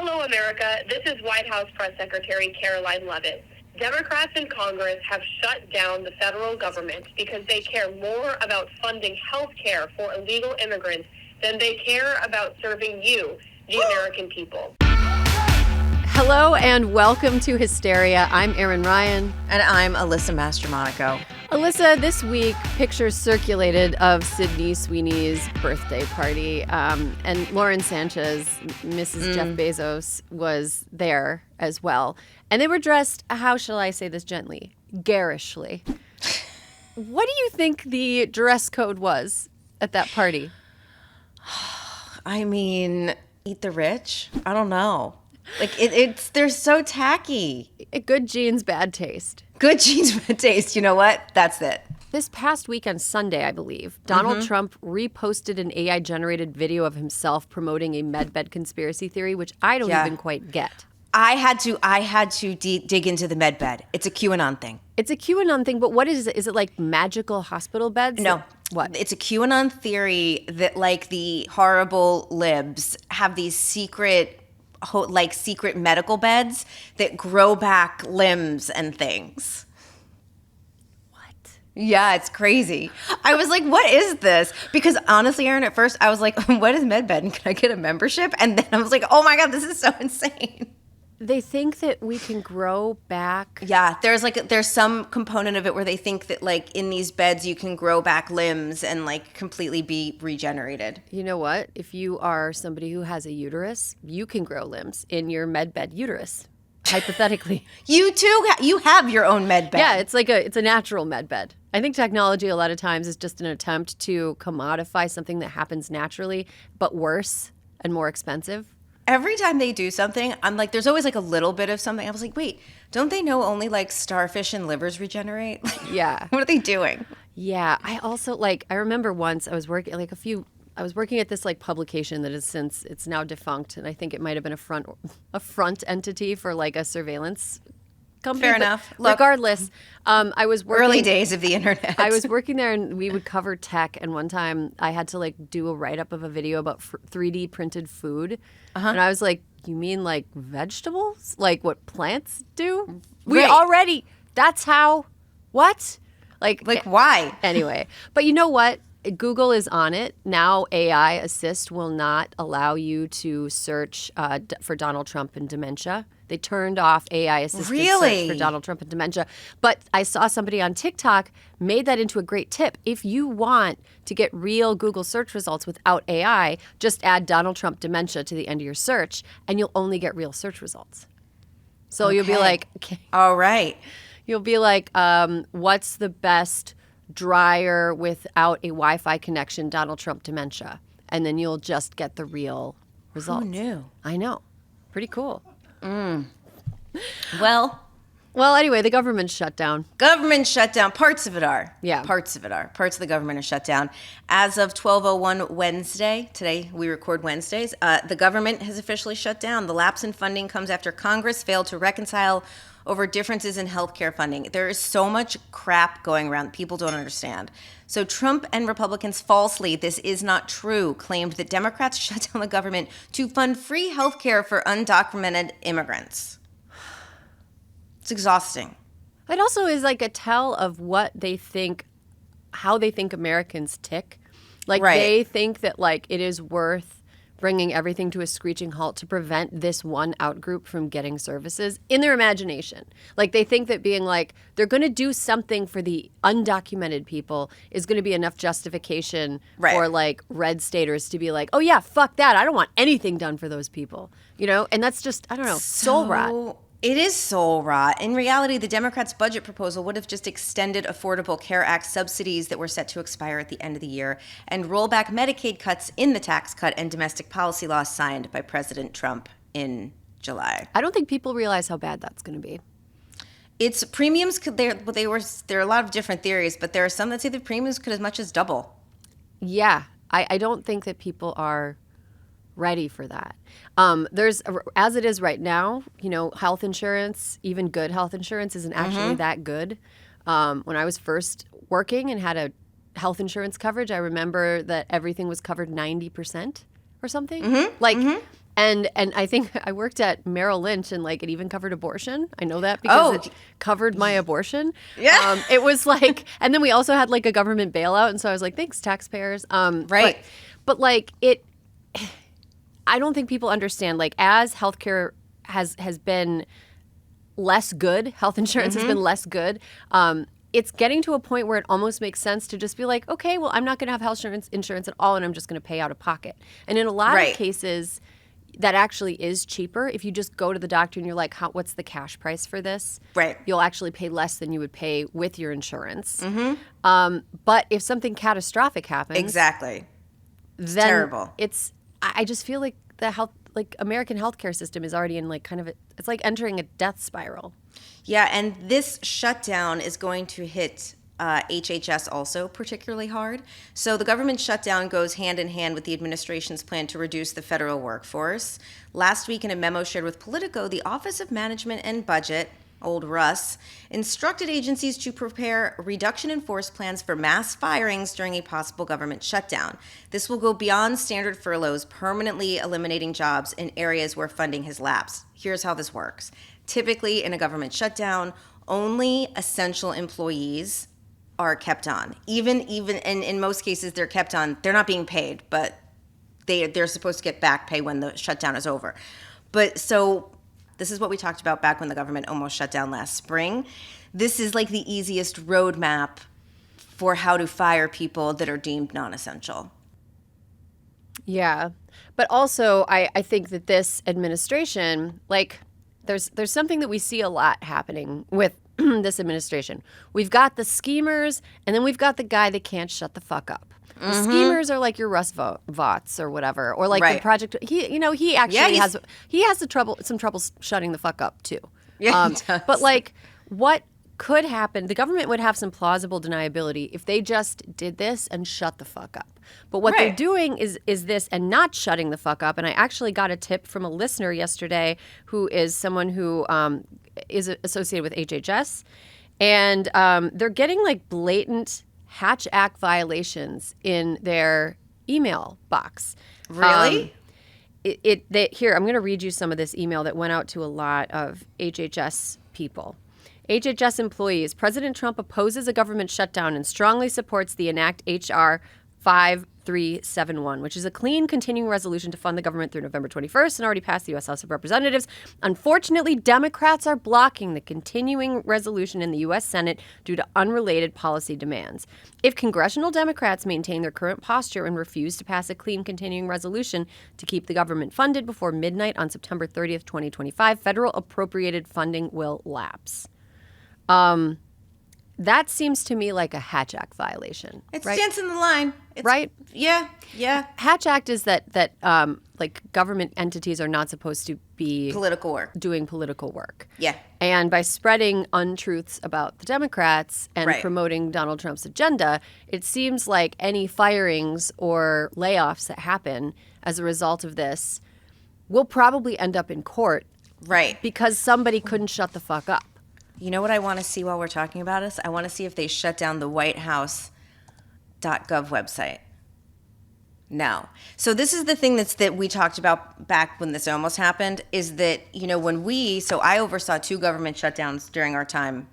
Hello, America. This is White House Press Secretary Karoline Leavitt. Democrats in Congress have shut down the federal government because they care more about funding health care for illegal immigrants than they care about serving you, the American people. Hello and welcome to Hysteria. I'm Erin Ryan. And I'm Alyssa Mastromonaco. Alyssa, this week, pictures circulated of Sydney Sweeney's birthday party. And Lauren Sanchez, Mrs. Jeff Bezos, was there as well. And they were dressed, how shall I say this gently, garishly. What do you think the dress code was at that party? I mean, eat the rich? I don't know. Like, they're so tacky. Good jeans, bad taste. Good jeans, bad taste. You know what? That's it. This past week on Sunday, I believe, Donald Trump reposted an AI-generated video of himself promoting a medbed conspiracy theory, which I don't even quite get. I had to dig into the medbed. It's a QAnon thing. It's a QAnon thing, but what is it? Is it like magical hospital beds? No. What? It's a QAnon theory that, like, the horrible libs have these secret medical beds that grow back limbs and things. What? Yeah, it's crazy. I was like, what is this? Because honestly, Erin, at first I was like, what is MedBed and can I get a membership? And then I was like, oh my God, this is so insane. They think that we can grow back. Yeah, there's some component of it where they think that, like, in these beds you can grow back limbs and, like, completely be regenerated. You know what? If you are somebody who has a uterus, you can grow limbs in your medbed uterus, hypothetically. You too, you have your own medbed. Yeah, it's a natural medbed. I think technology a lot of times is just an attempt to commodify something that happens naturally, but worse and more expensive. Every time they do something, I'm like, there's always like a little bit of something. I was like, wait, don't they know only like starfish and livers regenerate? Yeah. What are they doing? Yeah. I also I remember once I was working I was working at this like publication that it's now defunct. And I think it might've been a front entity for like a surveillance company. Fair enough. Look, regardless, I was working early days of the internet. I was working there and we would cover tech. And one time I had to like do a write-up of a video about 3D printed food. And I was like, you mean like vegetables? Like what plants do? Right. That's how, what? Like why? Anyway, but you know what? Google is on it. Now AI Assist will not allow you to search for Donald Trump and dementia. They turned off AI assisted search for Donald Trump and dementia. But I saw somebody on TikTok made that into a great tip. If you want to get real Google search results without AI, just add Donald Trump dementia to the end of your search, and you'll only get real search results. So You'll be like, okay. All right. You'll be like, what's the best dryer without a Wi-Fi connection, Donald Trump dementia? And then you'll just get the real results. Who knew? I know. Pretty cool. Well, anyway, the government's shut down. Government shut down. Parts of it are. Yeah. Parts of it are. Parts of the government are shut down. As of 12:01 Wednesday, today we record Wednesdays, the government has officially shut down. The lapse in funding comes after Congress failed to reconcile over differences in healthcare funding. There is so much crap going around that people don't understand. So Trump and Republicans falsely, this is not true, claimed that Democrats shut down the government to fund free healthcare for undocumented immigrants. It's exhausting. It also is like a tell of what they think, how they think Americans tick. Like They think that like it is worth bringing everything to a screeching halt to prevent this one outgroup from getting services in their imagination. Like they think that being like, they're going to do something for the undocumented people is going to be enough justification for like red staters to be like, oh yeah, fuck that. I don't want anything done for those people. You know? And that's just, I don't know, soul rot. It is soul rot. In reality, the Democrats' budget proposal would have just extended Affordable Care Act subsidies that were set to expire at the end of the year and roll back Medicaid cuts in the tax cut and domestic policy law signed by President Trump in July. I don't think people realize how bad that's going to be. Its premiums there are a lot of different theories, but there are some that say the premiums could as much as double. Yeah, I don't think that people are ready for that. There's, as it is right now, you know, health insurance, even good health insurance, isn't actually that good. When I was first working and had a health insurance coverage, I remember that everything was covered 90% or something. And I think I worked at Merrill Lynch and like it even covered abortion. I know that because it covered my abortion. Yeah. It was like, and then we also had like a government bailout. And so I was like, thanks, taxpayers. Right. But like I don't think people understand, like as healthcare has been less good, health insurance has been less good. It's getting to a point where it almost makes sense to just be like, okay, well, I'm not going to have health insurance at all, and I'm just going to pay out of pocket. And in a lot of cases, that actually is cheaper. If you just go to the doctor and you're like, what's the cash price for this? Right. You'll actually pay less than you would pay with your insurance. But if something catastrophic happens, exactly, then terrible. I just feel like the American healthcare system is already in like kind of it's like entering a death spiral. Yeah, and this shutdown is going to hit HHS also particularly hard. So the government shutdown goes hand in hand with the administration's plan to reduce the federal workforce. Last week, in a memo shared with Politico, the Office of Management and Budget, old Russ, instructed agencies to prepare reduction in force plans for mass firings during a possible government shutdown. This will go beyond standard furloughs, permanently eliminating jobs in areas where funding has lapsed. Here's how this works. Typically, in a government shutdown, only essential employees are kept on. Even and in most cases they're kept on. They're not being paid, but they're supposed to get back pay when the shutdown is over. But so this is what we talked about back when the government almost shut down last spring. This is like the easiest roadmap for how to fire people that are deemed non-essential. Yeah. But also I think that this administration, like there's something that we see a lot happening with this administration. We've got the schemers, and then we've got the guy that can't shut the fuck up. The schemers are like your Russ Voughts or whatever, or like the project. He actually has some trouble shutting the fuck up too. Yeah, he does. But like, what could happen? The government would have some plausible deniability if they just did this and shut the fuck up. But what they're doing is this and not shutting the fuck up. And I actually got a tip from a listener yesterday who is someone who is associated with HHS, and they're getting like blatant Hatch Act violations in their email box. Really? Here, I'm going to read you some of this email that went out to a lot of HHS people. HHS employees, President Trump opposes a government shutdown and strongly supports the Enact H.R. 5371, which is a clean continuing resolution to fund the government through November 21st and already passed the U.S. House of Representatives. Unfortunately, Democrats are blocking the continuing resolution in the U.S. Senate due to unrelated policy demands. If congressional Democrats maintain their current posture and refuse to pass a clean continuing resolution to keep the government funded before midnight on September 30th, 2025, federal appropriated funding will lapse. That seems to me like a Hatch Act violation. It's right? dancing the line. Right? Yeah. Hatch Act is that like government entities are not supposed to be doing political work. Yeah. And by spreading untruths about the Democrats and promoting Donald Trump's agenda, it seems like any firings or layoffs that happen as a result of this will probably end up in court. Right. Because somebody couldn't shut the fuck up. You know what I want to see while we're talking about this? I want to see if they shut down the Whitehouse.gov website. No. So this is the thing that we talked about back when this almost happened, is that, so I oversaw 2 government shutdowns during our time,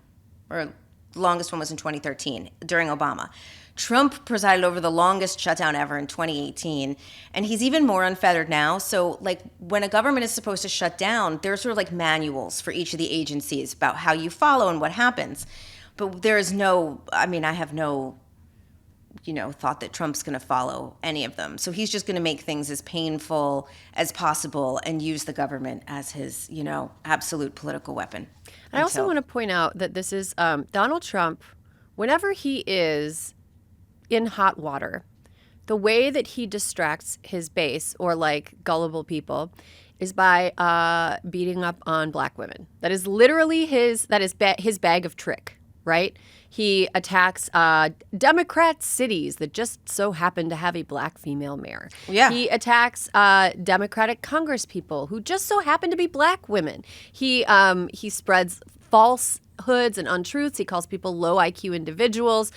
or the longest one was in 2013, during Obama. Trump presided over the longest shutdown ever in 2018, and he's even more unfettered now. So, like, when a government is supposed to shut down, there's sort of like manuals for each of the agencies about how you follow and what happens. But there is I have no, thought that Trump's going to follow any of them. So he's just going to make things as painful as possible and use the government as his, absolute political weapon. And I also want to point out that this is Donald Trump, whenever he is in hot water, the way that he distracts his base or like gullible people is by beating up on black women. That is literally his bag of trick, right? He attacks Democrat cities that just so happen to have a black female mayor. Yeah. He attacks Democratic Congress people who just so happen to be black women. He spreads falsehoods and untruths. He calls people low IQ individuals.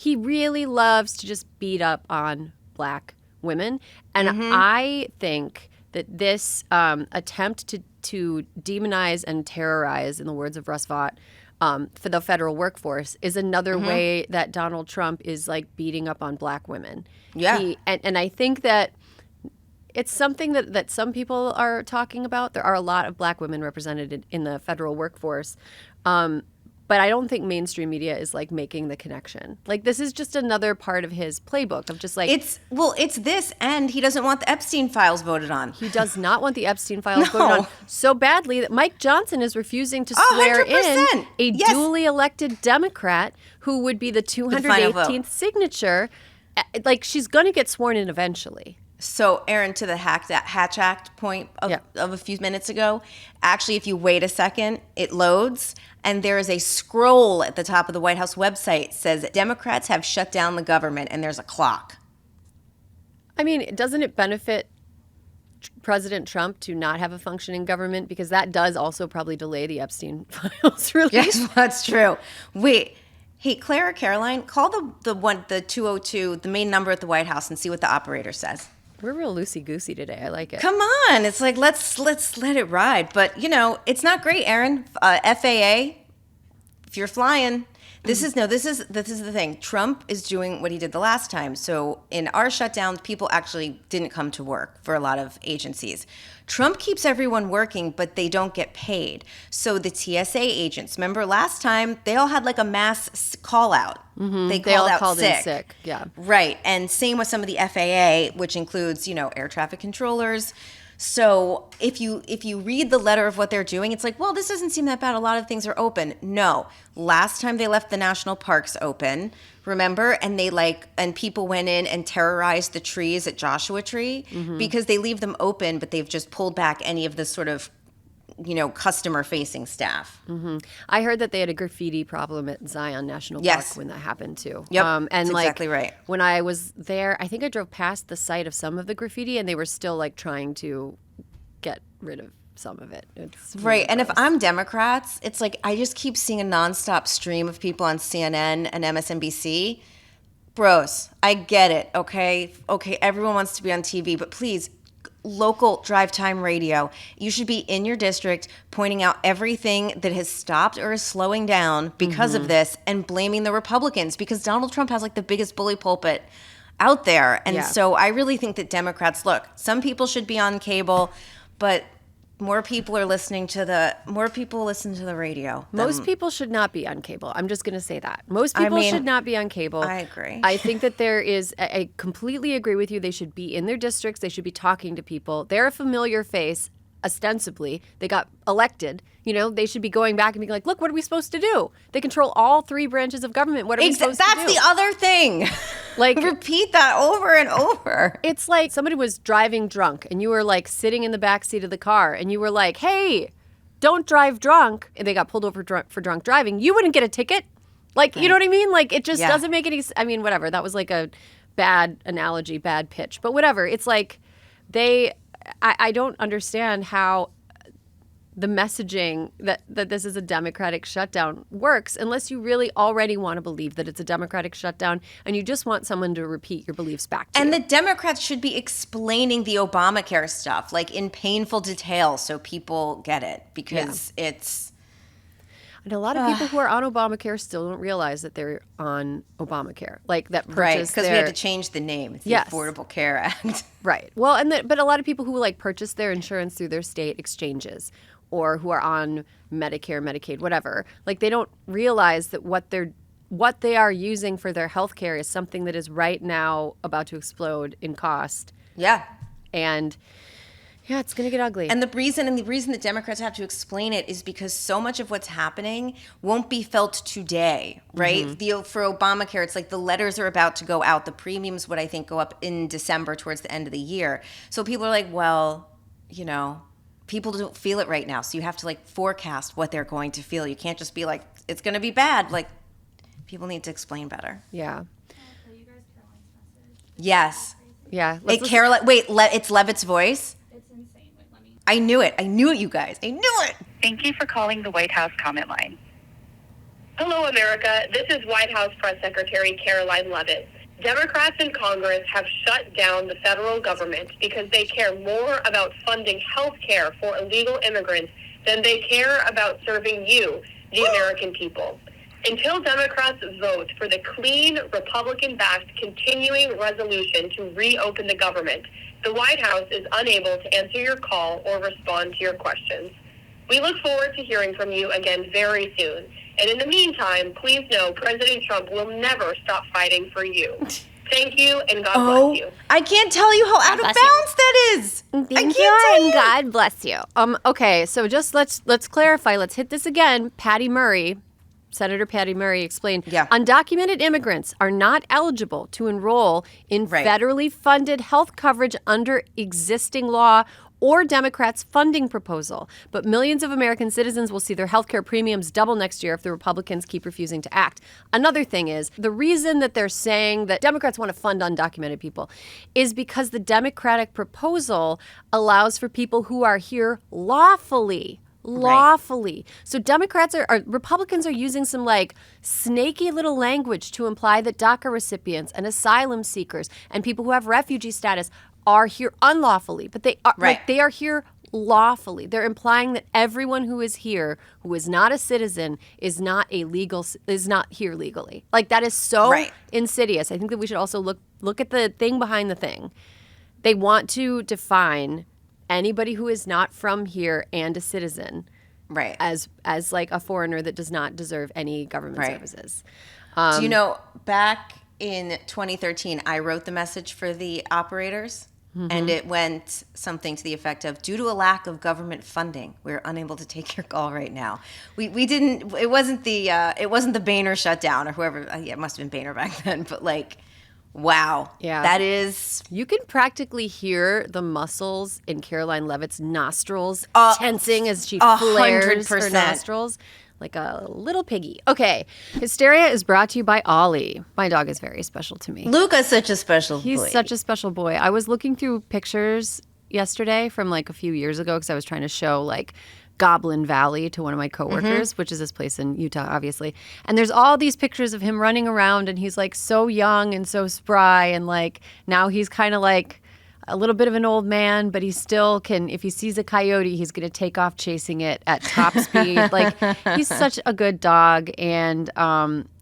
He really loves to just beat up on black women. And I think that this attempt to demonize and terrorize, in the words of Russ Vought, for the federal workforce is another way that Donald Trump is like beating up on black women. Yeah. And I think that it's something that some people are talking about. There are a lot of black women represented in the federal workforce. But I don't think mainstream media is like making the connection. Like this is just another part of his playbook of just like it's this, and he doesn't want the Epstein files voted on. He does not want the Epstein files voted on so badly that Mike Johnson is refusing to swear 100%. in a duly elected Democrat who would be the 218th signature. Like she's going to get sworn in eventually. So, Erin, to the Hatch Act point of a few minutes ago, actually, if you wait a second, it loads, and there is a scroll at the top of the White House website that says Democrats have shut down the government, and there's a clock. I mean, doesn't it benefit President Trump to not have a functioning government? Because that does also probably delay the Epstein files release. Yes, that's true. Wait. Hey, Claire or Karoline, call the 202, the main number at the White House, and see what the operator says. We're real loosey-goosey today. I like it. Come on. It's like, let's let it ride. But, you know, it's not great, Erin. FAA, if you're flying, this is the thing. Trump is doing what he did the last time. So in our shutdown, people actually didn't come to work for a lot of agencies. Trump keeps everyone working, but they don't get paid. So the TSA agents, remember last time, they all had like a mass call out. Mm-hmm. They all called sick. in sick. Yeah. Right. And same with some of the FAA, which includes, you know, air traffic controllers. So if you read the letter of what they're doing, it's like, well, this doesn't seem that bad. A lot of things are open. No. Last time they left the national parks open, remember? And people went in and terrorized the trees at Joshua Tree because they leave them open, but they've just pulled back any of the sort of, you know, customer-facing staff. Mm-hmm. I heard that they had a graffiti problem at Zion National Park when that happened too. Yep, and that's exactly right. When I was there, I think I drove past the site of some of the graffiti, and they were still like trying to get rid of some of it. It's really and gross. if I'm Democrats, it's like I just keep seeing a nonstop stream of people on CNN and MSNBC. Bros, I get it, okay, everyone wants to be on TV, but please, local drive time radio. You should be in your district pointing out everything that has stopped or is slowing down because of this and blaming the Republicans because Donald Trump has like the biggest bully pulpit out there. And so I really think that Democrats, look, some people should be on cable, but more people listen to the radio. Most people should not be on cable. I'm just going to say that. Most people should not be on cable. I agree. I think that I completely agree with you. They should be in their districts. They should be talking to people. They're a familiar face, ostensibly. They got elected. You know, they should be going back and being like, look, what are we supposed to do? They control all three branches of government. What are we supposed to do? That's the other thing. Like, repeat that over and over. It's like somebody was driving drunk and you were like sitting in the back seat of the car and you were like, hey, don't drive drunk. And they got pulled over for drunk driving. You wouldn't get a ticket. Like, you know what I mean? Like, it just doesn't make any I mean, whatever. That was like a bad analogy, bad pitch. But whatever. It's like I don't understand how the messaging that this is a Democratic shutdown works unless you really already want to believe that it's a Democratic shutdown and you just want someone to repeat your beliefs back to you. And the Democrats should be explaining the Obamacare stuff, like in painful detail so people get it because it's... And a lot of people who are on Obamacare still don't realize that they're on Obamacare. Like that purchase right, because we had to change the name. It's the Affordable Care Act. Right. Well, but a lot of people who like purchase their insurance through their state exchanges or who are on Medicare, Medicaid, whatever, like they don't realize that what they are using for their health care is something that is right now about to explode in cost. Yeah. And yeah, it's going to get ugly. And the reason that Democrats have to explain it is because so much of what's happening won't be felt today, right? For Obamacare, it's like the letters are about to go out. The premiums would, I think, go up in December towards the end of the year. So people are like, well, you know, people don't feel it right now. So you have to like forecast what they're going to feel. You can't just be like, it's going to be bad. Like, people need to explain better. Yeah. Yes. Yeah. It's Leavitt's voice. It's insane. Wait, let me. I knew it, you guys. I knew it. Thank you for calling the White House comment line. Hello, America. This is White House Press Secretary Karoline Leavitt. Democrats in Congress have shut down the federal government because they care more about funding health care for illegal immigrants than they care about serving you, the American people. Until Democrats vote for the clean, Republican-backed continuing resolution to reopen the government, the White House is unable to answer your call or respond to your questions. We look forward to hearing from you again very soon. And in the meantime, please know President Trump will never stop fighting for you. Thank you, and God bless you. I can't tell you how out of bounds that is. Thank you, and God bless you. Okay, so just let's clarify. Let's hit this again. Senator Patty Murray explained, undocumented immigrants are not eligible to enroll in federally funded health coverage under existing law or Democrats' funding proposal. But millions of American citizens will see their health care premiums double next year if the Republicans keep refusing to act. Another thing is, the reason that they're saying that Democrats want to fund undocumented people is because the Democratic proposal allows for people who are here lawfully. So Republicans are using some like snaky little language to imply that DACA recipients and asylum seekers and people who have refugee status are here unlawfully, but they are here lawfully. They're implying that everyone who is here, who is not a citizen, is not here legally. Like, that is so insidious. I think that we should also look at the thing behind the thing. They want to define anybody who is not from here and a citizen as like a foreigner that does not deserve any government services. Do you know, back in 2013, I wrote the message for the operators. And it went something to the effect of, due to a lack of government funding, we're unable to take your call right now. We didn't, it wasn't the Boehner shutdown or whoever, it must have been Boehner back then, but like, wow. Yeah. That is. You can practically hear the muscles in Karoline Leavitt's nostrils tensing as she flares her nostrils. Like a little piggy. Okay. Hysteria is brought to you by Ollie. My dog is very special to me. Luca's such a special boy. He's such a special boy. I was looking through pictures yesterday from like a few years ago because I was trying to show like Goblin Valley to one of my coworkers, which is this place in Utah, obviously. And there's all these pictures of him running around and he's like so young and so spry. And like now he's kind of like a little bit of an old man, but he still can, if he sees a coyote, he's going to take off chasing it at top speed. Like, he's such a good dog. And,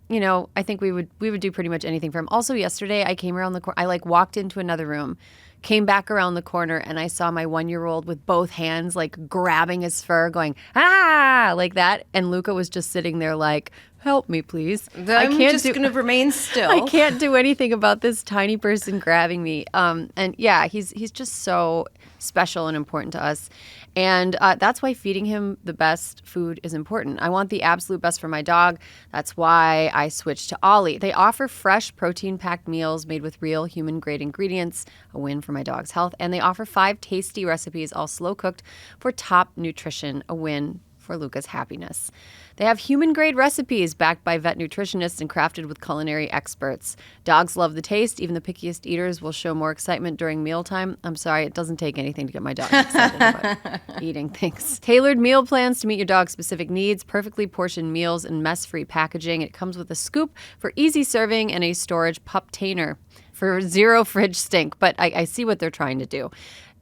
you know, I think we would do pretty much anything for him. Also, yesterday, I came around the corner. I, like, walked into another room, came back around the corner, and I saw my 1-year-old with both hands, like, grabbing his fur, going, ah, like that. And Luca was just sitting there like, help me, please. I'm just going to remain still. I can't do anything about this tiny person grabbing me. And yeah, he's just so special and important to us. And that's why feeding him the best food is important. I want the absolute best for my dog. That's why I switched to Ollie. They offer fresh, protein-packed meals made with real human-grade ingredients, a win for my dog's health. And they offer 5 tasty recipes, all slow-cooked, for top nutrition, a win for Luca's happiness. They have human-grade recipes backed by vet nutritionists and crafted with culinary experts. Dogs love the taste. Even the pickiest eaters will show more excitement during mealtime. I'm sorry, it doesn't take anything to get my dog excited about eating things. Tailored meal plans to meet your dog's specific needs, perfectly portioned meals, and mess-free packaging. It comes with a scoop for easy serving and a storage pup-tainer for zero fridge stink. But I see what they're trying to do.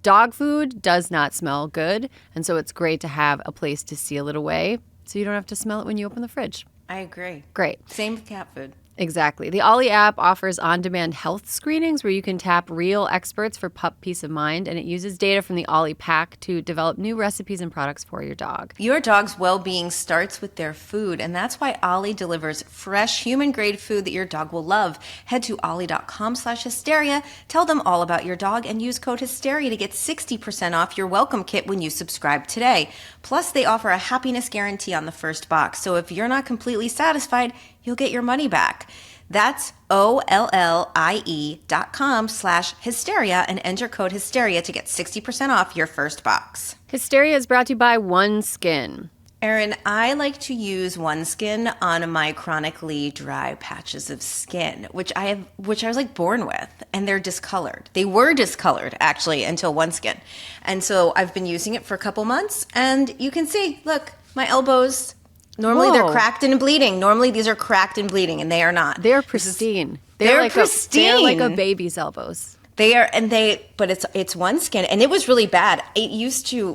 Dog food does not smell good, and so it's great to have a place to seal it away so you don't have to smell it when you open the fridge. I agree. Great. Same with cat food. Exactly. The Ollie app offers on-demand health screenings where you can tap real experts for pup peace of mind, and it uses data from the Ollie pack to develop new recipes and products for your dog. Your dog's well-being starts with their food, and that's why Ollie delivers fresh, human-grade food that your dog will love. Head to ollie.com/hysteria, tell them all about your dog, and use code HYSTERIA to get 60% off your welcome kit when you subscribe today. Plus, they offer a happiness guarantee on the first box, so if you're not completely satisfied, you'll get your money back. That's OLLIE.com/hysteria and enter code HYSTERIA to get 60% off your first box. Hysteria is brought to you by OneSkin. Erin, I like to use OneSkin on my chronically dry patches of skin, which I was like born with, and they're discolored. They were discolored actually until OneSkin. And so I've been using it for a couple months, and you can see, look, my elbows, Normally Whoa. they're cracked and bleeding. Normally these are cracked and bleeding, and they are not. They're pristine. They're pristine. They're like a baby's elbows. They are, but it's OneSkin, and it was really bad.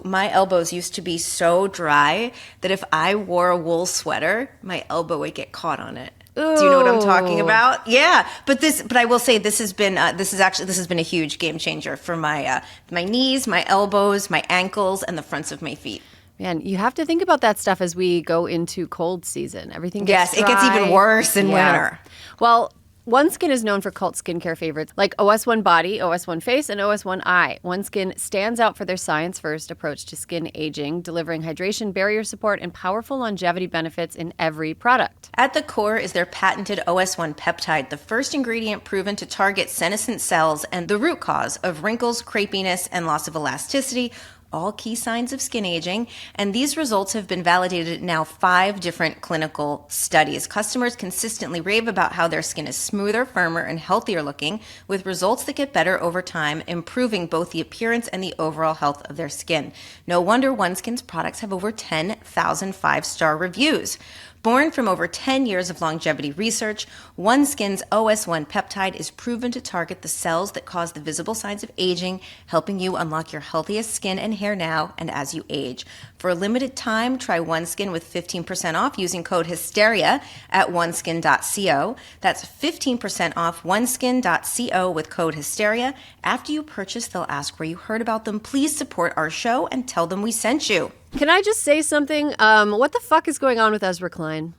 My elbows used to be so dry that if I wore a wool sweater, my elbow would get caught on it. Ooh. Do you know what I'm talking about? Yeah, but I will say this has been a huge game changer for my knees, my elbows, my ankles, and the fronts of my feet. Man, you have to think about that stuff as we go into cold season. Everything gets dry. It gets even worse in winter. Well, OneSkin is known for cult skincare favorites like OS1 Body, OS1 Face, and OS1 Eye. OneSkin stands out for their science-first approach to skin aging, delivering hydration, barrier support, and powerful longevity benefits in every product. At the core is their patented OS1 peptide, the first ingredient proven to target senescent cells and the root cause of wrinkles, crepiness, and loss of elasticity, all key signs of skin aging, and these results have been validated in now 5 different clinical studies. Customers consistently rave about how their skin is smoother, firmer, and healthier looking, with results that get better over time, improving both the appearance and the overall health of their skin. No wonder OneSkin's products have over 10,000 5-star reviews. Born from over 10 years of longevity research, OneSkin's OS1 peptide is proven to target the cells that cause the visible signs of aging, helping you unlock your healthiest skin and hair now and as you age. For a limited time, try OneSkin with 15% off using code HYSTERIA at oneskin.co. That's 15% off oneskin.co with code HYSTERIA. After you purchase, they'll ask where you heard about them. Please support our show and tell them we sent you. Can I just say something? What the fuck is going on with Ezra Klein?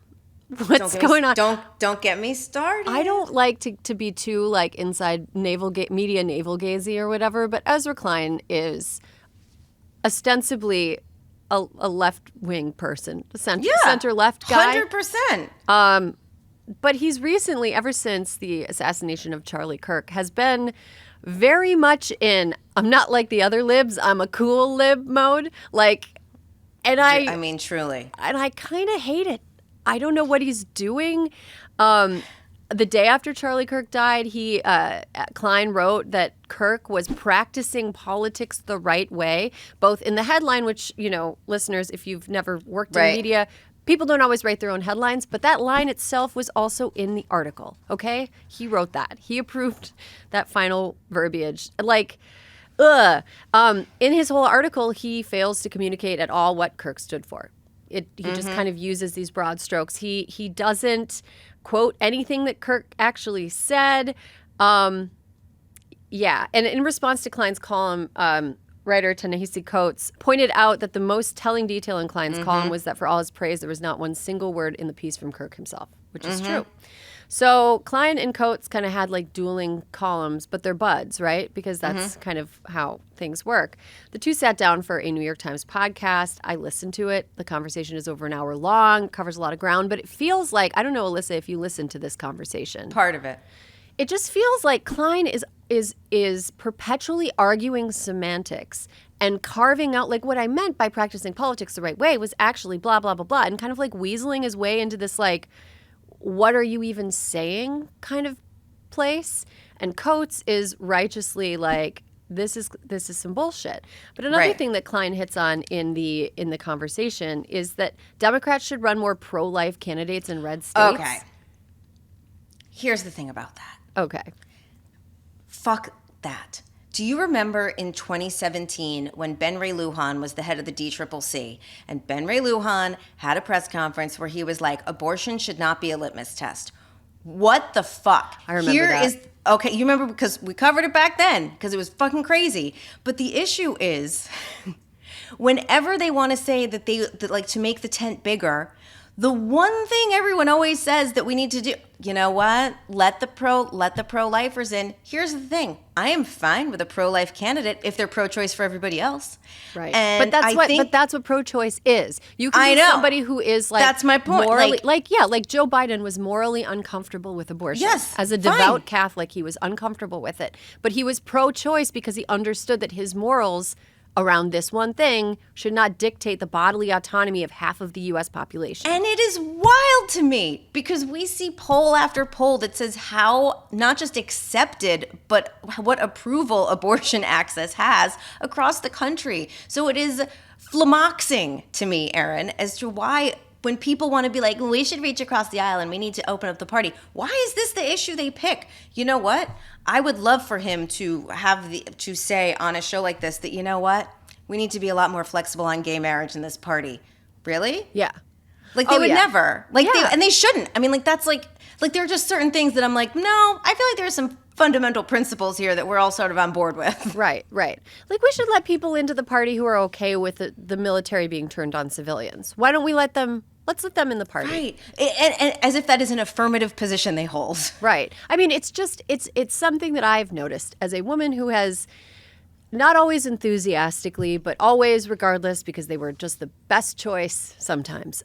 What's going on? Don't get me started. I don't like to be too like inside media navel gazy or whatever, but Ezra Klein is ostensibly a left wing person, center left guy, 100%. But he's recently, ever since the assassination of Charlie Kirk, has been very much in I'm not like the other libs, I'm a cool lib mode. I mean, truly. And I kind of hate it. I don't know what he's doing. The day after Charlie Kirk died, Klein wrote that Kirk was practicing politics the right way, both in the headline, which, listeners, if you've never worked in media, people don't always write their own headlines, but that line itself was also in the article, okay? He wrote that. He approved that final verbiage. In his whole article, he fails to communicate at all what Kirk stood for. He just kind of uses these broad strokes. He doesn't quote anything that Kirk actually said. And in response to Klein's column, writer Ta-Nehisi Coates pointed out that the most telling detail in Klein's column was that for all his praise, there was not one single word in the piece from Kirk himself, which is true. So Klein and Coates kind of had dueling columns, but they're buds, right? Because that's kind of how things work. The two sat down for a New York Times podcast. I listened to it. The conversation is over an hour long, covers a lot of ground, but it feels like, I don't know, Alyssa, if you listened to this conversation. Part of it. It just feels like Klein is perpetually arguing semantics and carving out, what I meant by practicing politics the right way was actually blah, blah, blah, blah, and kind of weaseling his way into this, what are you even saying kind of place. And Coates is righteously this is some bullshit. But another thing that Klein hits on in the conversation is that Democrats should run more pro-life candidates in red states. Okay. Here's the thing about that. Okay. Fuck that. Do you remember in 2017 when Ben Ray Lujan was the head of the DCCC, and Ben Ray Lujan had a press conference where he was like, abortion should not be a litmus test? What the fuck? I remember that. Okay, you remember because we covered it back then because it was fucking crazy. But the issue is whenever they want to say that to make the tent bigger, the one thing everyone always says that we need to do, you know what? Let the pro-lifers in. Here's the thing. I am fine with a pro-life candidate if they're pro-choice for everybody else. Right. And but that's what pro-choice is. You can be somebody who is that's my point. Morally, Joe Biden was morally uncomfortable with abortion. Yes. As a devout Catholic, he was uncomfortable with it. But he was pro-choice because he understood that his morals around this one thing should not dictate the bodily autonomy of half of the U.S. population. And it is wild to me because we see poll after poll that says how not just accepted, but what approval abortion access has across the country. So it is flummoxing to me, Erin, as to why when people want to be like, we should reach across the aisle and we need to open up the party, why is this the issue they pick? You know what? I would love for him to to say on a show like this that, you know what? We need to be a lot more flexible on gay marriage in this party. Really? Yeah. Like they would never. Like and they shouldn't. I mean, like that's like there are just certain things that I'm like, no, I feel like there's some fundamental principles here that we're all sort of on board with. Right. Like we should let people into the party who are okay with the military being turned on civilians. Why don't we let's let them in the party. Right. And as if that is an affirmative position they hold. Right. I mean, it's something that I've noticed as a woman who has not always enthusiastically, but always regardless, because they were just the best choice sometimes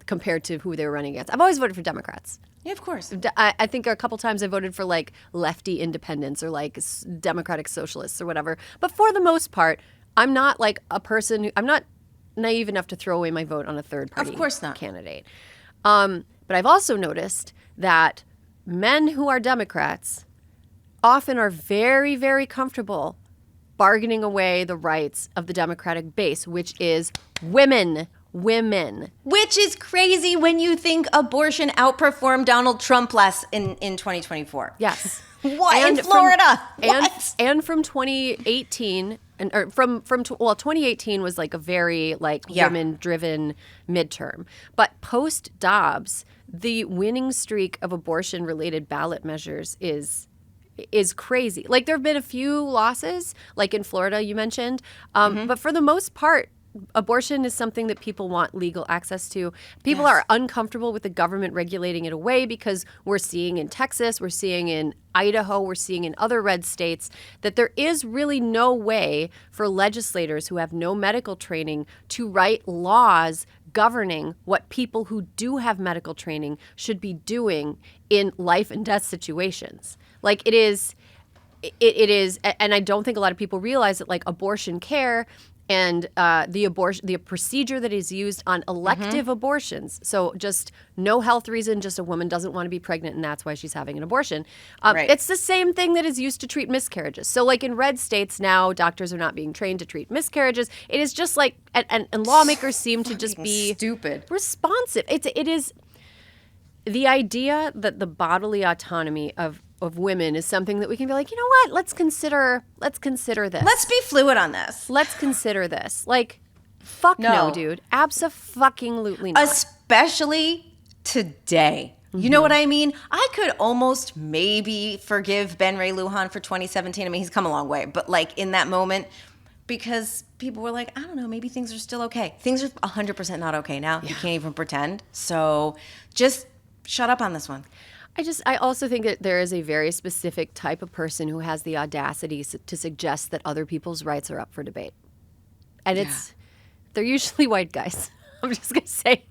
compared to who they were running against. I've always voted for Democrats. Yeah, of course. I think a couple times I voted for like lefty independents or like democratic socialists or whatever. But for the most part, I'm not like a person I'm not naive enough to throw away my vote on a third party of course not. Candidate. But I've also noticed that men who are Democrats often are very, very comfortable bargaining away the rights of the Democratic base, which is women. Which is crazy when you think abortion outperformed Donald Trump last in 2024. Yes. What? In Florida? And from 2018, from 2018 was like a very women-driven midterm. But post-Dobbs, the winning streak of abortion-related ballot measures is crazy. Like there have been a few losses, like in Florida you mentioned, but for the most part, abortion is something that people want legal access to. People are uncomfortable with the government regulating it away because we're seeing in Texas, we're seeing in Idaho, we're seeing in other red states that there is really no way for legislators who have no medical training to write laws governing what people who do have medical training should be doing in life and death situations. Like it is, and I don't think a lot of people realize that like abortion care and the procedure that is used on elective abortions. So just no health reason, just a woman doesn't want to be pregnant and that's why she's having an abortion. Right. It's the same thing that is used to treat miscarriages. So like in red states now, doctors are not being trained to treat miscarriages. It is just like, and lawmakers seem to just be stupid responsive. It is the idea that the bodily autonomy of women is something that we can be like, you know what? Let's consider this. Let's be fluid on this. Let's consider this. Like, fuck no dude. Abso-fucking-lutely not. Especially today. You know what I mean? I could almost maybe forgive Ben Ray Lujan for 2017. I mean, he's come a long way. But like in that moment, because people were like, I don't know, maybe things are still okay. Things are 100% not okay now. Yeah. You can't even pretend. So just shut up on this one. I also think that there is a very specific type of person who has the audacity to suggest that other people's rights are up for debate. And they're usually white guys. I'm just going to say,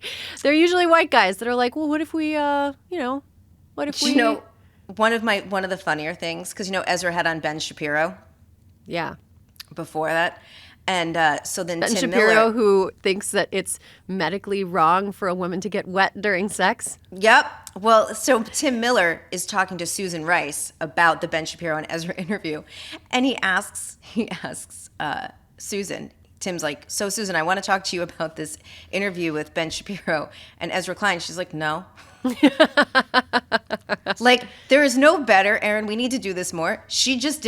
they're usually white guys that are like, well, what if we, what if we... You know, one of the funnier things, because, Ezra had on Ben Shapiro. Yeah. Before that. And so then Ben Tim Shapiro, Miller, who thinks that it's medically wrong for a woman to get wet during sex. Yep. Well, so Tim Miller is talking to Susan Rice about the Ben Shapiro and Ezra interview, and he asks Susan. Tim's like, so Susan, I want to talk to you about this interview with Ben Shapiro and Ezra Klein. She's like, no. Like, there is no better, Erin, we need to do this more. She just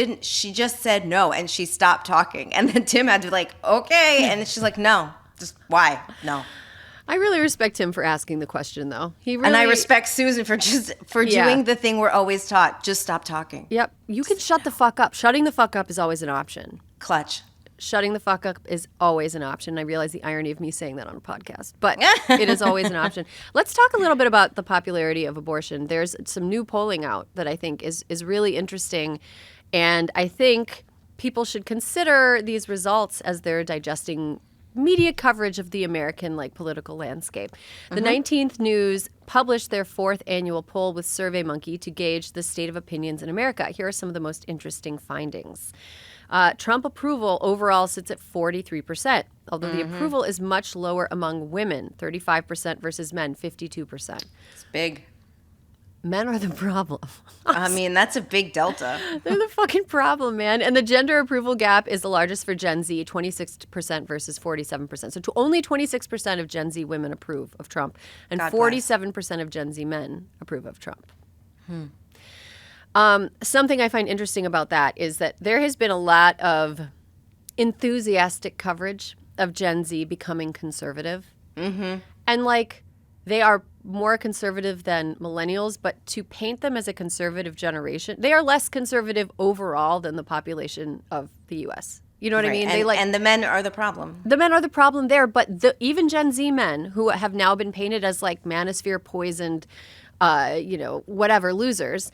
said no, and she stopped talking. And then Tim had to be like, okay. And she's like, no, just why? No. I really respect him for asking the question, though. And I respect Susan for doing the thing we're always taught. Just stop talking. Yep. You can shut the fuck up. Shutting the fuck up is always an option. Clutch. Shutting the fuck up is always an option. I realize the irony of me saying that on a podcast, but it is always an option. Let's talk a little bit about the popularity of abortion. There's some new polling out that I think is really interesting, and I think people should consider these results as they're digesting media coverage of the American political landscape. The 19th News published their 4th annual poll with SurveyMonkey to gauge the state of opinions in America. Here are some of the most interesting findings. Trump approval overall sits at 43%, although the approval is much lower among women, 35% versus men, 52%. It's big. Men are the problem. I mean, that's a big delta. They're the fucking problem, man. And the gender approval gap is the largest for Gen Z, 26% versus 47%. So only 26% of Gen Z women approve of Trump, and 47% of Gen Z men approve of Trump. Something I find interesting about that is that there has been a lot of enthusiastic coverage of Gen Z becoming conservative. Mm-hmm. And, like, they are more conservative than millennials, but to paint them as a conservative generation, they are less conservative overall than the population of the U.S. You know what I mean? And the men are the problem. The men are the problem there, but even Gen Z men who have now been painted as like manosphere poisoned, whatever losers,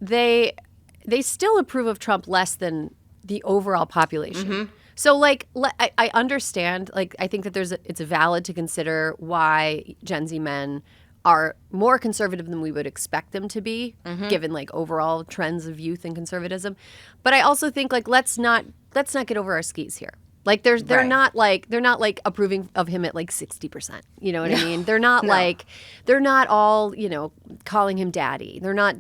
they still approve of Trump less than the overall population. Mm-hmm. So, like, I understand, like, I think that it's valid to consider why Gen Z men are more conservative than we would expect them to be, given, like, overall trends of youth and conservatism. But I also think, like, let's not get over our skis here. Like, they're not approving of him at, like, 60%. You know what I mean? They're not they're not all, calling him daddy. They're not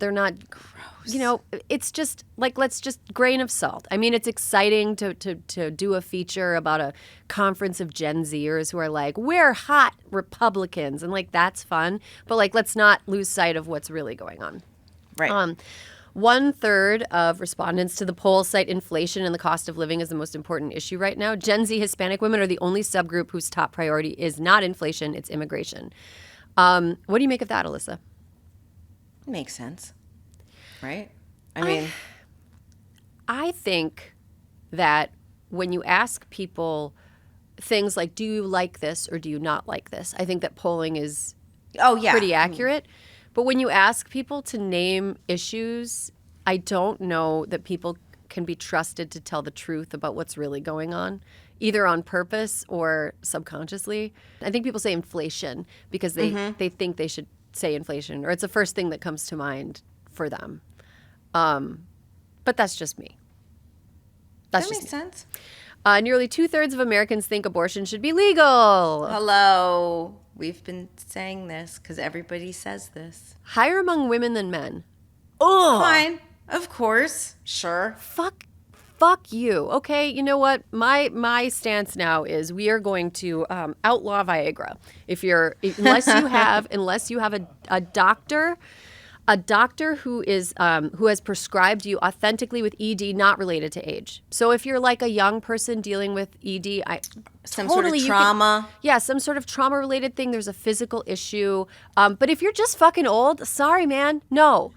it's just like, let's just grain of salt. I mean, it's exciting to do a feature about a conference of Gen Zers who are like, we're hot Republicans. And like, that's fun. But like, let's not lose sight of what's really going on. Right. 1/3 of respondents to the poll cite inflation and the cost of living as the most important issue right now. Gen Z Hispanic women are the only subgroup whose top priority is not inflation, it's immigration. What do you make of that, Alyssa? Makes sense. Right? I mean, I think that when you ask people things like, do you like this or do you not like this? I think that polling is pretty accurate. But when you ask people to name issues, I don't know that people can be trusted to tell the truth about what's really going on, either on purpose or subconsciously. I think people say inflation because they think they should say inflation, or it's the first thing that comes to mind for them. But that's just me. That makes sense. Nearly 2/3 of Americans think abortion should be legal. Hello. We've been saying this because everybody says this. Higher among women than men. Oh, fine. Of course. Sure. Fuck you. Okay, you know what? My stance now is we are going to outlaw Viagra. Unless you have a doctor who has prescribed you authentically with ED not related to age. So if you're like a young person dealing with ED, some sort of trauma. Some sort of trauma related thing. There's a physical issue. But if you're just fucking old, sorry, man. No,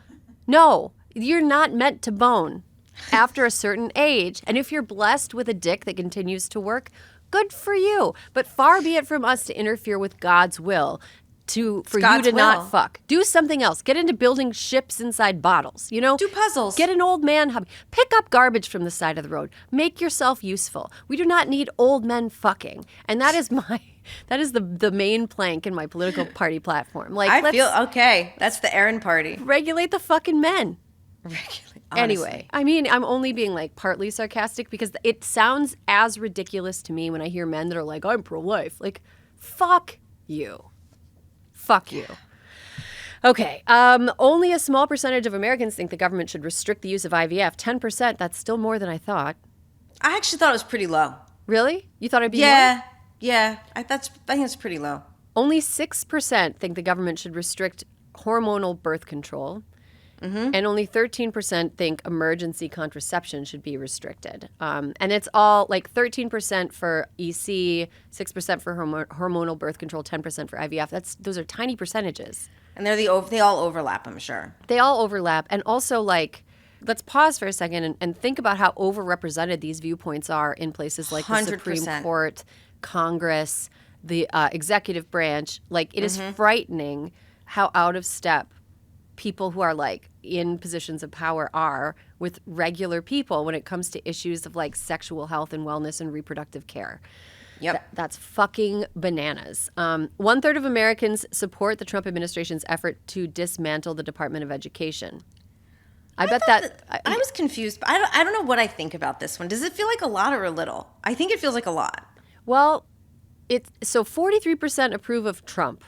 you're not meant to bone after a certain age. And if you're blessed with a dick that continues to work, good for you. But far be it from us to interfere with God's will. For you to not fuck. Do something else. Get into building ships inside bottles, Do puzzles. Get an old man hobby. Pick up garbage from the side of the road. Make yourself useful. We do not need old men fucking. And that is the main plank in my political party platform. Like, I feel okay. That's the Erin party. Regulate the fucking men. Honestly. Anyway, I mean, I'm only being like partly sarcastic because it sounds as ridiculous to me when I hear men that are like, I'm pro-life. Like, fuck you. Fuck you. Okay. Only a small percentage of Americans think the government should restrict the use of IVF. 10%. That's still more than I thought. I actually thought it was pretty low. Really? You thought it'd be more? Yeah. I think it's pretty low. Only 6% think the government should restrict hormonal birth control. Mm-hmm. And only 13% think emergency contraception should be restricted. And it's all like 13% for EC, 6% for hormonal birth control, 10% for IVF. Those are tiny percentages. And they all overlap, I'm sure. They all overlap. And also, like, let's pause for a second and think about how overrepresented these viewpoints are in places like 100%. The Supreme Court, Congress, the executive branch. Like, it is frightening how out of step people who are like in positions of power are with regular people when it comes to issues of like sexual health and wellness and reproductive care. Yep. That's fucking bananas. 1/3 of Americans support the Trump administration's effort to dismantle the Department of Education. I was confused. I don't know what I think about this one. Does it feel like a lot or a little? I think it feels like a lot. Well, so 43% approve of Trump,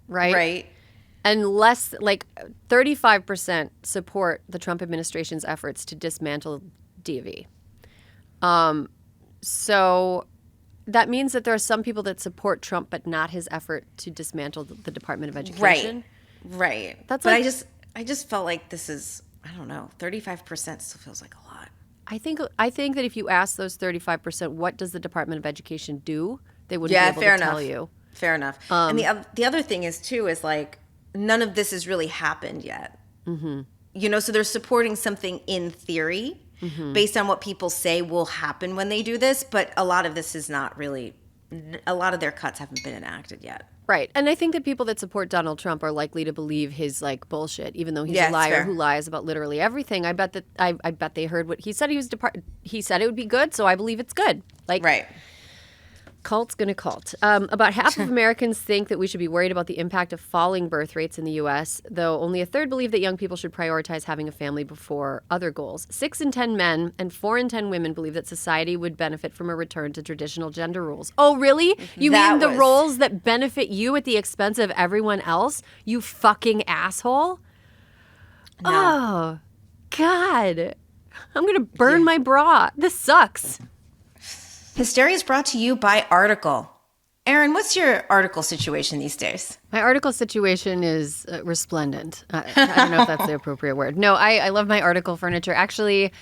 right? Right. And less, like 35% support the Trump administration's efforts to dismantle DV. So that means that there are some people that support Trump, but not his effort to dismantle the Department of Education. Right. That's but like, I just felt like this is, I don't know, 35% still feels like a lot. I think that if you ask those 35%, what does the Department of Education do? They wouldn't be able to tell you. Fair enough. And the other thing is too is like none of this has really happened yet. Mm-hmm. You know, so they're supporting something in theory based on what people say will happen when they do this, but a lot of this is not really. A lot of their cuts haven't been enacted yet. Right. And I think that people that support Donald Trump are likely to believe his like bullshit, even though he's a liar who lies about literally everything. I bet they heard what he said. He said it would be good, so I believe it's good. Like, right. Cult's gonna cult. About half of Americans think that we should be worried about the impact of falling birth rates in the U.S., though only a third believe that young people should prioritize having a family before other goals. 6 in 10 men and 4 in 10 women believe that society would benefit from a return to traditional gender roles. Oh, really? You mean the roles that benefit you at the expense of everyone else? You fucking asshole? No. Oh, God. I'm gonna burn my bra. This sucks. Hysteria is brought to you by Article. Erin, what's your article situation these days? My article situation is resplendent. I don't know if that's the appropriate word. No, I love my article furniture. Actually,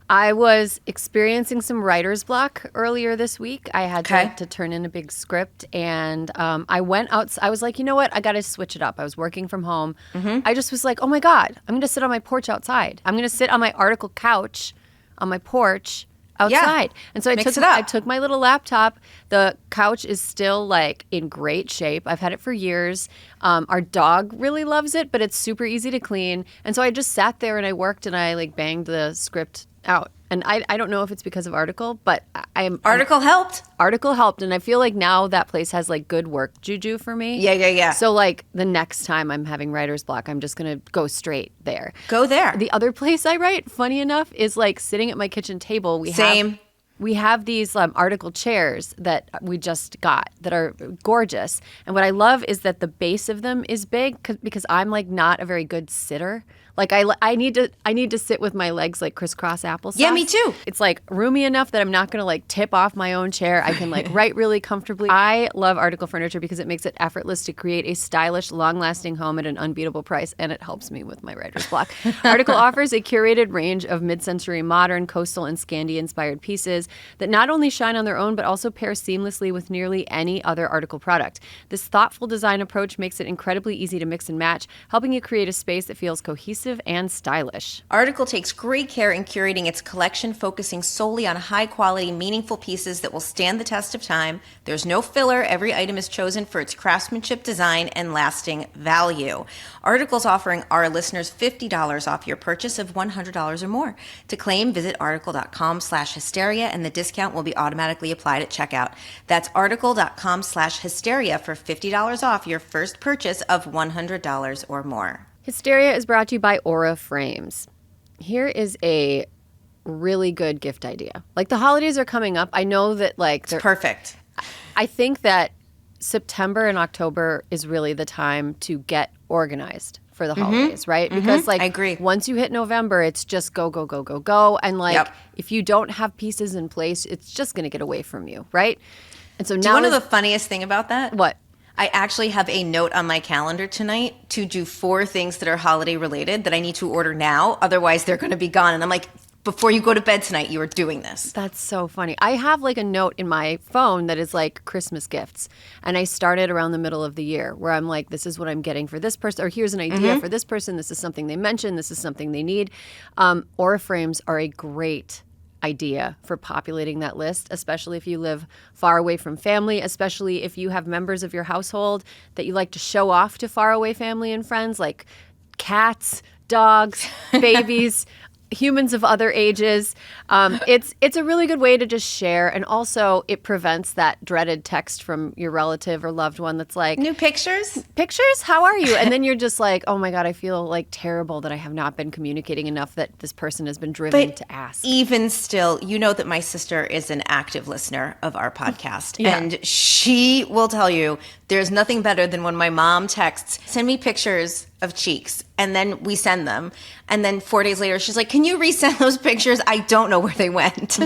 I was experiencing some writer's block earlier this week. I had to turn in a big script, and I went out. I was like, you know what? I got to switch it up. I was working from home. Mm-hmm. I just was like, oh my God, I'm going to sit on my porch outside. I'm going to sit on my article couch on my porch outside. Yeah. And so I took my little laptop. The couch is still like in great shape. I've had it for years. Our dog really loves it, but it's super easy to clean. And so I just sat there and I worked and I like banged the script out. And I don't know if it's because of Article, but Article helped? Article helped. And I feel like now that place has like good work juju for me. Yeah. So like the next time I'm having writer's block, I'm just going to go straight there. Go there. The other place I write, funny enough, is like sitting at my kitchen table. We have these article chairs that we just got that are gorgeous. And what I love is that the base of them is big because I'm like not a very good sitter. Like I need to sit with my legs like crisscross applesauce. Yeah, me too. It's like roomy enough that I'm not going to like tip off my own chair. I can like write really comfortably. I love Article furniture because it makes it effortless to create a stylish, long-lasting home at an unbeatable price, and it helps me with my writer's block. Article offers a curated range of mid-century modern, coastal, and Scandi-inspired pieces that not only shine on their own but also pair seamlessly with nearly any other Article product. This thoughtful design approach makes it incredibly easy to mix and match, helping you create a space that feels cohesive and stylish. Article takes great care in curating its collection, focusing solely on high-quality, meaningful pieces that will stand the test of time. There's no filler. Every item is chosen for its craftsmanship, design, and lasting value. Article's offering our listeners $50 off your purchase of $100 or more. To claim, visit article.com/hysteria, and the discount will be automatically applied at checkout. That's article.com/hysteria for $50 off your first purchase of $100 or more. Hysteria is brought to you by Aura Frames. Here is a really good gift idea. Like the holidays are coming up. I know that like it's perfect. I think that September and October is really the time to get organized for the holidays, right? Because like I agree. Once you hit November, it's just go. And like if you don't have pieces in place, it's just going to get away from you, right? And so now one of the funniest thing about that? What? I actually have a note on my calendar tonight to do 4 things that are holiday related that I need to order now. Otherwise, they're going to be gone. And I'm like, before you go to bed tonight, you are doing this. That's so funny. I have like a note in my phone that is like Christmas gifts. And I started around the middle of the year where I'm like, this is what I'm getting for this person. Or here's an idea for this person. This is something they mentioned. This is something they need. Aura frames are a great idea for populating that list, especially if you live far away from family, especially if you have members of your household that you like to show off to faraway family and friends, like cats, dogs, babies. humans of other ages. It's a really good way to just share, and also it prevents that dreaded text from your relative or loved one that's like, new pictures? Pictures? How are you? And then you're just like, oh my God, I feel like terrible that I have not been communicating enough that this person has been driven to ask. Even still, you know that my sister is an active listener of our podcast. Yeah. And she will tell you there's nothing better than when my mom texts, send me pictures of cheeks. And then we send them. And then 4 days later, she's like, can you resend those pictures? I don't know where they went.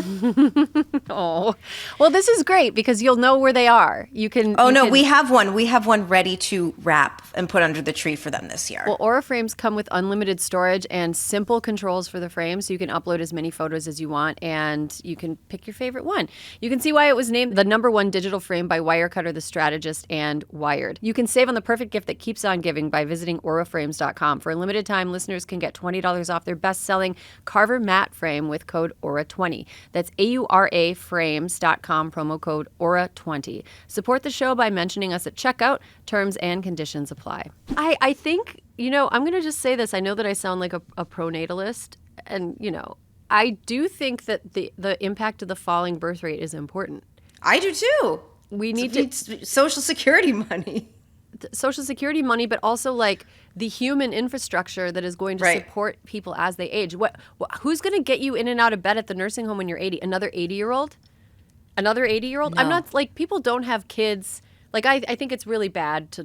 Oh, well, this is great because you'll know where they are. We have one. We have one ready to wrap and put under the tree for them this year. Well, Aura frames come with unlimited storage and simple controls for the frame, so you can upload as many photos as you want, and you can pick your favorite one. You can see why it was named the #1 digital frame by Wirecutter, The Strategist, and Wired. You can save on the perfect gift that keeps on giving by visiting auraframes.com. For a limited time, listeners can get $20 off their best-selling Carver matte frame with code AURA20. That's AURAFrames.com, promo code AURA20. Support the show by mentioning us at checkout. Terms and conditions apply. I think, I'm going to just say this. I know that I sound like a pronatalist, and, I do think that the impact of the falling birth rate is important. I do too. We need Social Security money. Social Security money, but also like the human infrastructure that is going to support people as they age. Who's going to get you in and out of bed at the nursing home when you're 80? Another 80-year-old? Another 80-year-old? No. I'm not like, people don't have kids. Like I think it's really bad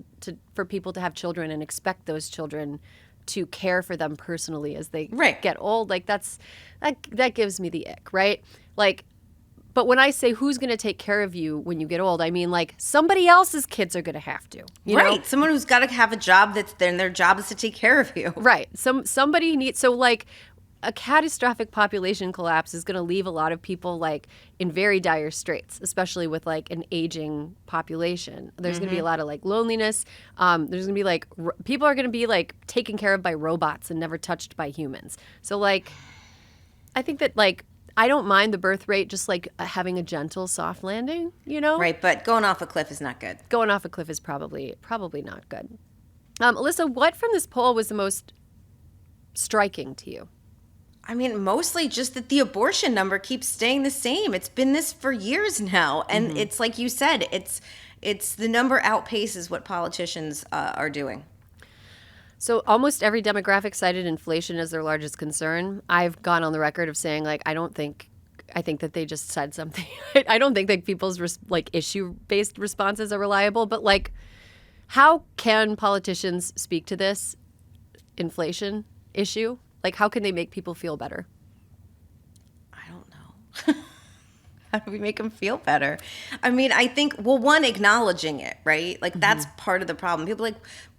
for people to have children and expect those children to care for them personally as they get old. Like that gives me the ick, right? Like, but when I say who's going to take care of you when you get old, I mean like somebody else's kids are going to have to. You know? Someone who's got to have a job and their job is to take care of you. Right. Somebody needs, so like a catastrophic population collapse is going to leave a lot of people like in very dire straits, especially with like an aging population. There's going to be a lot of like loneliness. There's going to be like people are going to be like taken care of by robots and never touched by humans. So like I think that like I don't mind the birth rate, just like having a gentle, soft landing, Right, but going off a cliff is not good. Going off a cliff is probably not good. Alyssa, what from this poll was the most striking to you? I mean, mostly just that the abortion number keeps staying the same. It's been this for years now. And it's like you said, it's the number outpaces what politicians are doing. So almost every demographic cited inflation as their largest concern. I've gone on the record of saying, like, I think that they just said something. I don't think that people's issue-based responses are reliable. But like, how can politicians speak to this inflation issue? Like, how can they make people feel better? I don't know. How do we make them feel better? I mean, I think, one, acknowledging it, right? Like, that's part of the problem. People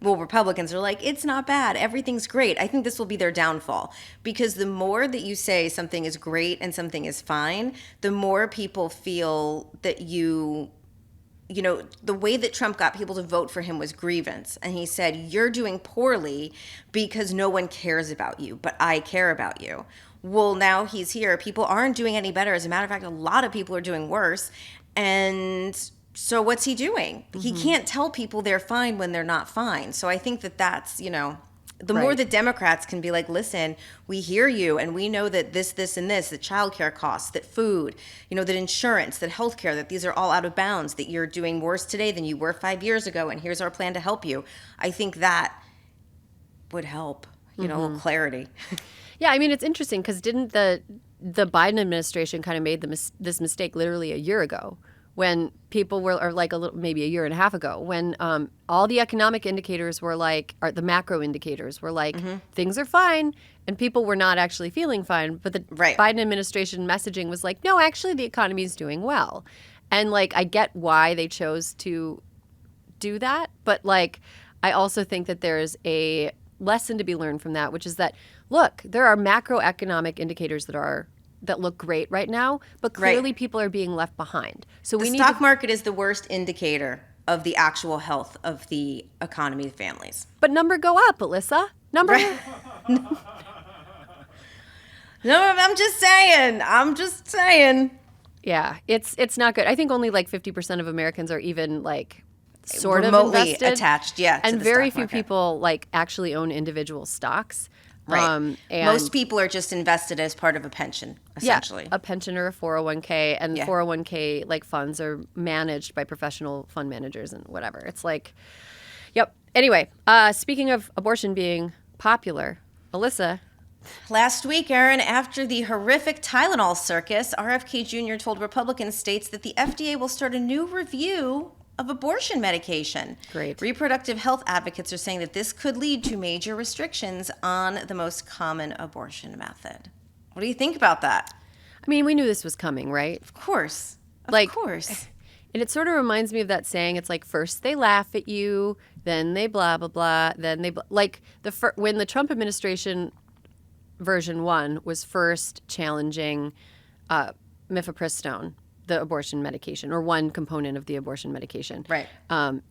Republicans are like, it's not bad. Everything's great. I think this will be their downfall. Because the more that you say something is great and something is fine, the more people feel that the way that Trump got people to vote for him was grievance. And he said, you're doing poorly because no one cares about you, but I care about you. Well, now he's here. People aren't doing any better. As a matter of fact, a lot of people are doing worse. And so what's he doing? He can't tell people they're fine when they're not fine. So I think that's, the more the Democrats can be like, listen, we hear you, and we know that this, and this, that childcare costs, that food, that insurance, that healthcare, that these are all out of bounds, that you're doing worse today than you were 5 years ago, and here's our plan to help you. I think that would help, a little clarity. Yeah, I mean, it's interesting because didn't the Biden administration kind of made this mistake literally a year ago when people were, or like maybe a year and a half ago, when all the economic indicators were like, or the macro indicators were like, things are fine, and people were not actually feeling fine. But the Biden administration messaging was like, no, actually the economy is doing well. And like, I get why they chose to do that, but like, I also think that there's a lesson to be learned from that, which is that, look, there are macroeconomic indicators that look great right now, but clearly people are being left behind. So the stock market is the worst indicator of the actual health of the economy of families. But number go up, Alyssa. No, I'm just saying. Yeah, it's not good. I think only like 50% of Americans are even like sort remotely of invested, attached, and very few people like actually own individual stocks. Right. And most people are just invested as part of a pension, essentially. Yeah, a pension or a 401k, and 401k like funds are managed by professional fund managers and whatever. It's like, yep. Anyway, speaking of abortion being popular, Alyssa. Last week, Erin, after the horrific Tylenol circus, RFK Jr. told Republican states that the FDA will start a new review of abortion medication. Great. Reproductive health advocates are saying that this could lead to major restrictions on the most common abortion method. What do you think about that? I mean, we knew this was coming, right? Of course. Of course. And it sort of reminds me of that saying, it's like first they laugh at you, then they blah, blah, blah, then they when the Trump administration version 1 was first challenging mifepristone, the abortion medication, or one component of the abortion medication. Right.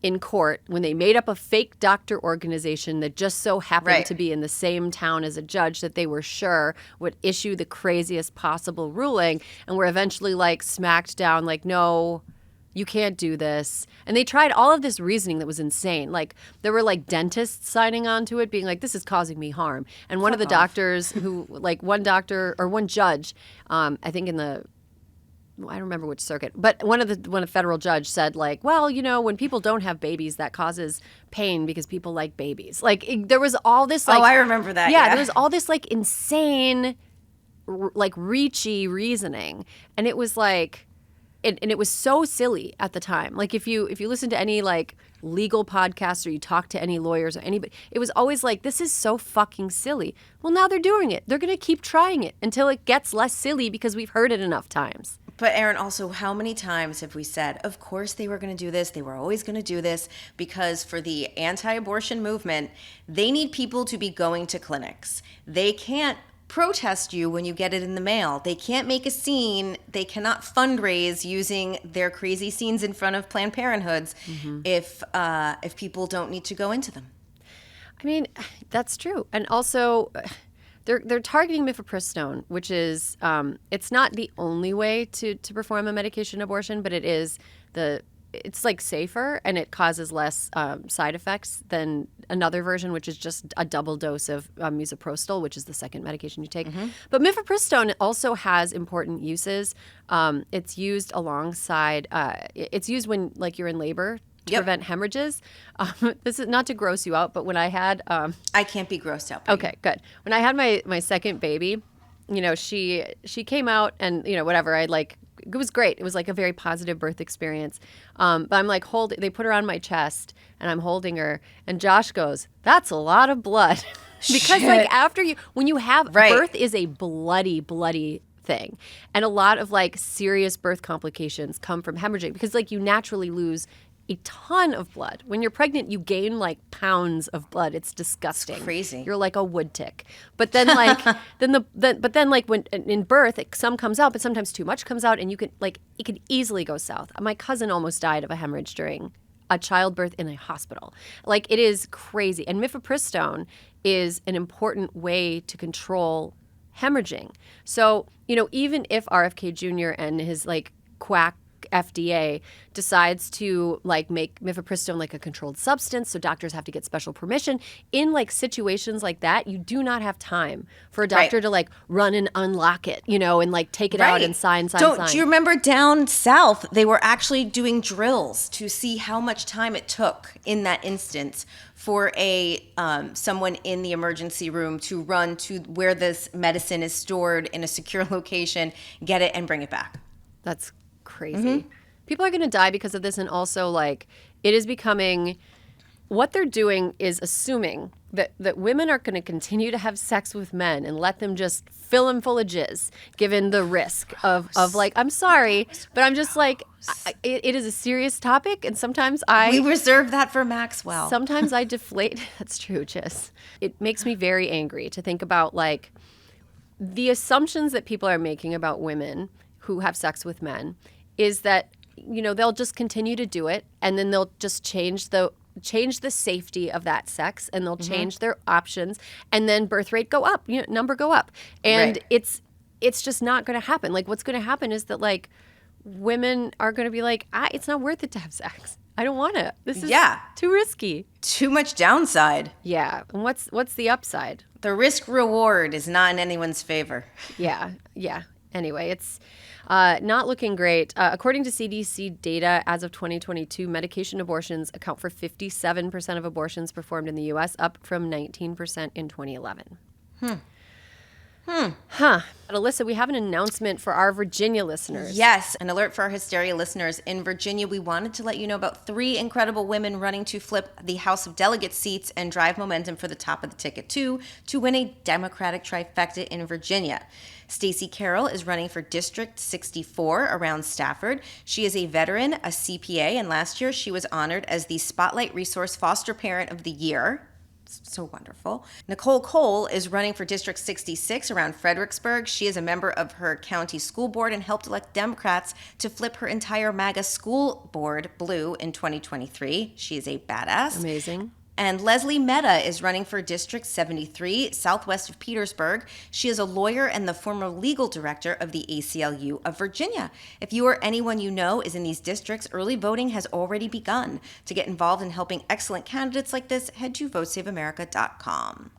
In court, when they made up a fake doctor organization that just so happened to be in the same town as a judge that they were sure would issue the craziest possible ruling, and were eventually like smacked down, like, no, you can't do this. And they tried all of this reasoning that was insane. Like, there were like dentists signing on to it, being like, this is causing me harm. And one of the doctors who, like one judge, I think in the, I don't remember which circuit, but when a federal judge said, like, well, you know, when people don't have babies, that causes pain because people like babies. Like, there was all this, like, I remember that. Yeah, there was all this, like, insane, like, reachy reasoning. And it was like, and it was so silly at the time. Like, if you listen to any, like, legal podcasts or you talk to any lawyers or anybody, it was always like, this is so fucking silly. Well, now they're doing it. They're going to keep trying it until it gets less silly because we've heard it enough times. But Erin, also, how many times have we said, of course they were going to do this, they were always going to do this, because for the anti-abortion movement, they need people to be going to clinics. They can't protest you when you get it in the mail. They can't make a scene. They cannot fundraise using their crazy scenes in front of Planned Parenthoods if people don't need to go into them. I mean, that's true. And also, they're targeting mifepristone, which is it's not the only way to perform a medication abortion, but it's like safer and it causes less side effects than another version, which is just a double dose of misoprostol, which is the second medication you take. Mm-hmm. But mifepristone also has important uses. It's used alongside. It's used when like you're in labor to prevent hemorrhages. This is not to gross you out, but when I had... I can't be grossed out. Baby. Okay, good. When I had my second baby, you know, she came out and, you know, whatever, it was great. It was like a very positive birth experience. But I'm like they put her on my chest and I'm holding her and Josh goes, that's a lot of blood. Because like when you have, birth is a bloody thing. And a lot of like serious birth complications come from hemorrhaging because like you naturally lose a ton of blood. When you're pregnant, you gain like pounds of blood. It's disgusting. It's crazy. You're like a wood tick. But then like like when in birth, some comes out, but sometimes too much comes out, and you can like it can easily go south. My cousin almost died of a hemorrhage during a childbirth in a hospital. Like, it is crazy. And mifepristone is an important way to control hemorrhaging. So, you know, even if RFK Jr. and his like quack FDA decides to like make mifepristone like a controlled substance, so doctors have to get special permission. In like situations like that, you do not have time for a doctor to like run and unlock it, you know, and like take it out and sign. Do you remember down south, they were actually doing drills to see how much time it took in that instance for someone in the emergency room to run to where this medicine is stored in a secure location, get it, and bring it back. That's crazy. Mm-hmm. People are going to die because of this, and also like it is becoming what they're doing is assuming that women are going to continue to have sex with men and let them just fill them full of jizz, given the risk of like, I'm sorry, but I'm just like, it is a serious topic, and sometimes we reserve that for Maxwell. Sometimes I deflate. That's true, Jis. It makes me very angry to think about like the assumptions that people are making about women who have sex with men is that, you know, they'll just continue to do it, and then they'll just change the safety of that sex, and they'll change their options, and then birth rate go up, you know, number go up. And it's just not going to happen. Like, what's going to happen is that like women are going to be like, it's not worth it to have sex. I don't want to. This is too risky. Too much downside. Yeah. And what's the upside? The risk reward is not in anyone's favor. Yeah. Anyway, it's not looking great. According to CDC data, as of 2022, medication abortions account for 57% of abortions performed in the U.S., up from 19% in 2011. Alyssa, we have an announcement for our Virginia listeners. Yes, an alert for our Hysteria listeners. In Virginia, we wanted to let you know about 3 incredible women running to flip the House of Delegates seats and drive momentum for the top of the ticket, too, to win a Democratic trifecta in Virginia. Stacey Carroll is running for District 64 around Stafford. She is a veteran, a CPA, and last year she was honored as the Spotlight Resource Foster Parent of the Year. So wonderful. Nicole Cole is running for District 66 around Fredericksburg. She is a member of her county school board and helped elect Democrats to flip her entire MAGA school board blue in 2023. She is a badass. Amazing. And Leslie Mehta is running for District 73, southwest of Petersburg. She is a lawyer and the former legal director of the ACLU of Virginia. If you or anyone you know is in these districts, early voting has already begun. To get involved in helping excellent candidates like this, head to votesaveamerica.com.